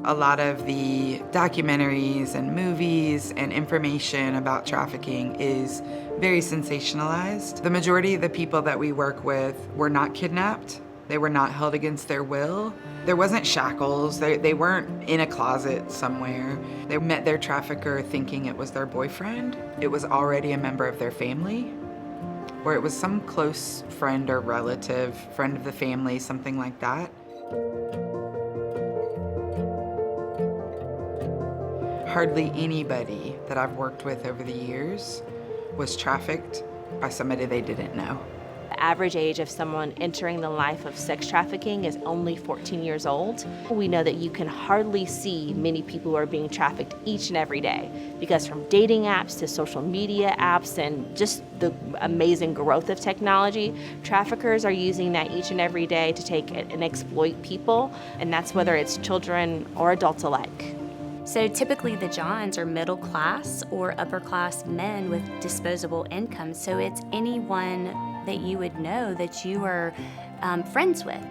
A lot of the documentaries and movies and information about trafficking is very sensationalized. The majority of the people that we work with were not kidnapped. They were not held against their will. There wasn't shackles. They weren't in a closet somewhere. They met their trafficker thinking it was their boyfriend. It was already a member of their family, or it was some close friend or relative, friend of the family, something like that. Hardly anybody that I've worked with over the years was trafficked by somebody they didn't know. The average age of someone entering the life of sex trafficking is only 14 years old. We know that you can hardly see many people who are being trafficked each and every day, because from dating apps to social media apps and just the amazing growth of technology, traffickers are using that each and every day to take and exploit people, and that's whether it's children or adults alike. So typically the Johns are middle class or upper class men with disposable income. So it's anyone that you would know that you are friends with.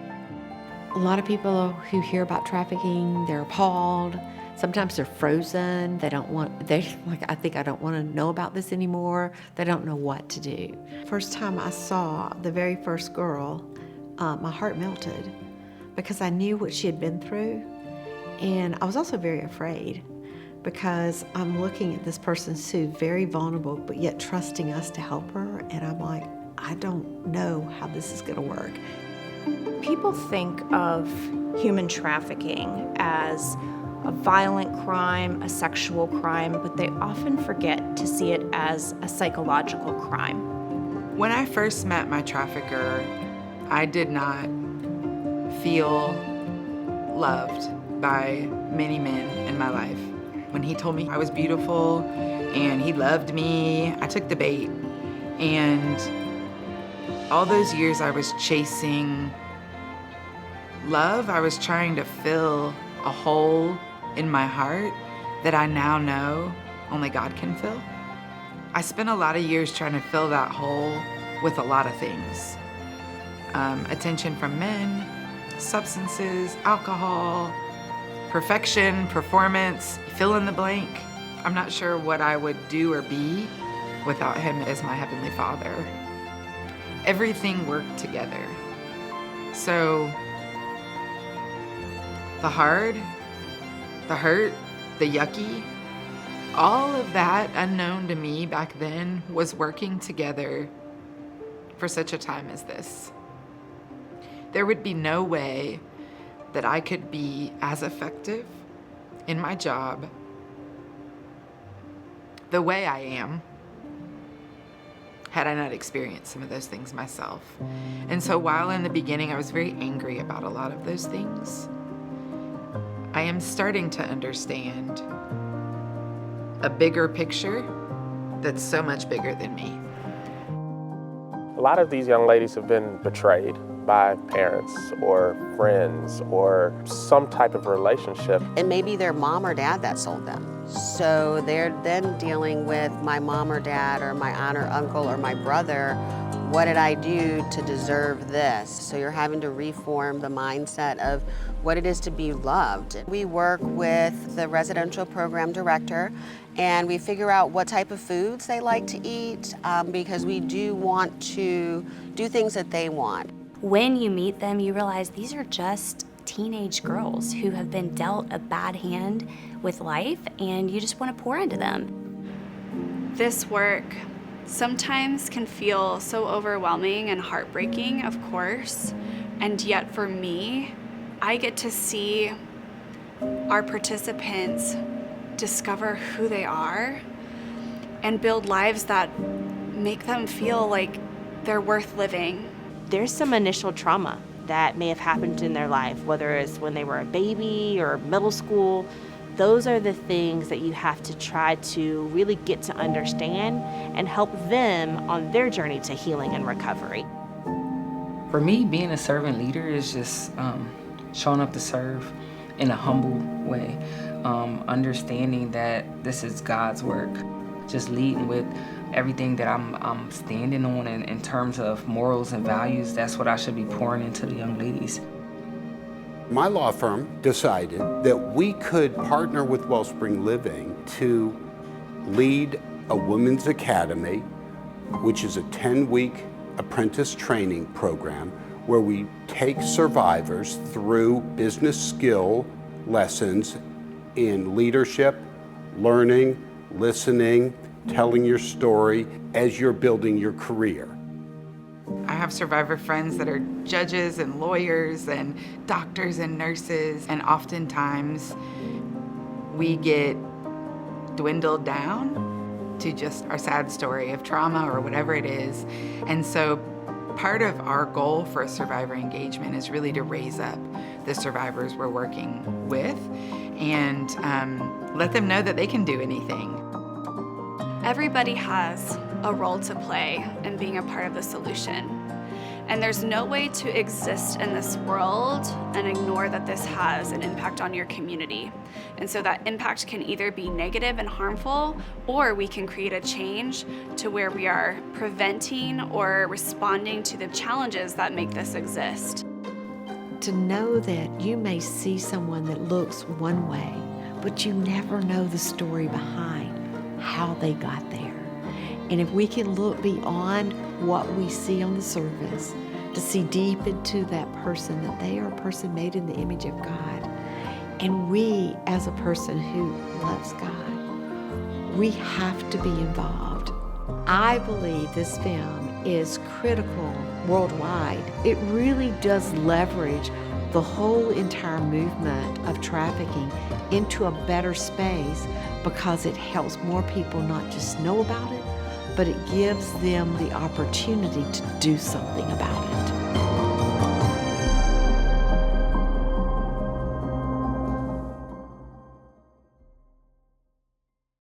A lot of people who hear about trafficking, they're appalled. Sometimes they're frozen. They don't want, I think I don't want to know about this anymore. They don't know what to do. First time I saw the very first girl, my heart melted because I knew what she had been through. And I was also very afraid because I'm looking at this person, Sue, very vulnerable, but yet trusting us to help her. And I'm like, I don't know how this is gonna work. People think of human trafficking as a violent crime, a sexual crime, but they often forget to see it as a psychological crime. When I first met my trafficker, I did not feel loved by many men in my life. When he told me I was beautiful and he loved me, I took the bait. And all those years I was chasing love. I was trying to fill a hole in my heart that I now know only God can fill. I spent a lot of years trying to fill that hole with a lot of things. Attention from men, substances, alcohol, perfection, performance, fill in the blank. I'm not sure what I would do or be without him as my Heavenly Father. Everything worked together. So the hard, the hurt, the yucky, all of that unknown to me back then was working together for such a time as this. There would be no way that I could be as effective in my job the way I am had I not experienced some of those things myself. And so while in the beginning I was very angry about a lot of those things, I am starting to understand a bigger picture that's so much bigger than me. A lot of these young ladies have been betrayed by parents or friends or some type of relationship. And maybe their mom or dad that sold them. So they're then dealing with my mom or dad or my aunt or uncle or my brother. What did I do to deserve this? So you're having to reform the mindset of what it is to be loved. We work with the residential program director and we figure out what type of foods they like to eat because we do want to do things that they want. When you meet them, you realize these are just teenage girls who have been dealt a bad hand with life, and you just want to pour into them. This work sometimes can feel so overwhelming and heartbreaking, of course, and yet for me, I get to see our participants discover who they are and build lives that make them feel like they're worth living. There's some initial trauma that may have happened in their life, whether it's when they were a baby or middle school. Those are the things that you have to try to really get to understand and help them on their journey to healing and recovery. For me, being a servant leader is just showing up to serve in a humble way, understanding that this is God's work, just leading with everything that I'm standing on in terms of morals and values. That's what I should be pouring into the young ladies. My law firm decided that we could partner with Wellspring Living to lead a women's academy, which is a 10-week apprentice training program where we take survivors through business skill lessons in leadership, learning, listening, telling your story as you're building your career. I have survivor friends that are judges and lawyers and doctors and nurses, and oftentimes we get dwindled down to just our sad story of trauma or whatever it is. And so part of our goal for a survivor engagement is really to raise up the survivors we're working with and let them know that they can do anything. Everybody has a role to play in being a part of the solution. And there's no way to exist in this world and ignore that this has an impact on your community. And so that impact can either be negative and harmful, or we can create a change to where we are preventing or responding to the challenges that make this exist. To know that you may see someone that looks one way, but you never know the story behind how they got there. And if we can look beyond what we see on the surface to see deep into that person, that they are a person made in the image of God, and we as a person who loves God, we have to be involved. I believe this film is critical worldwide. It really does leverage the whole entire movement of trafficking into a better space because it helps more people not just know about it, but it gives them the opportunity to do something about it.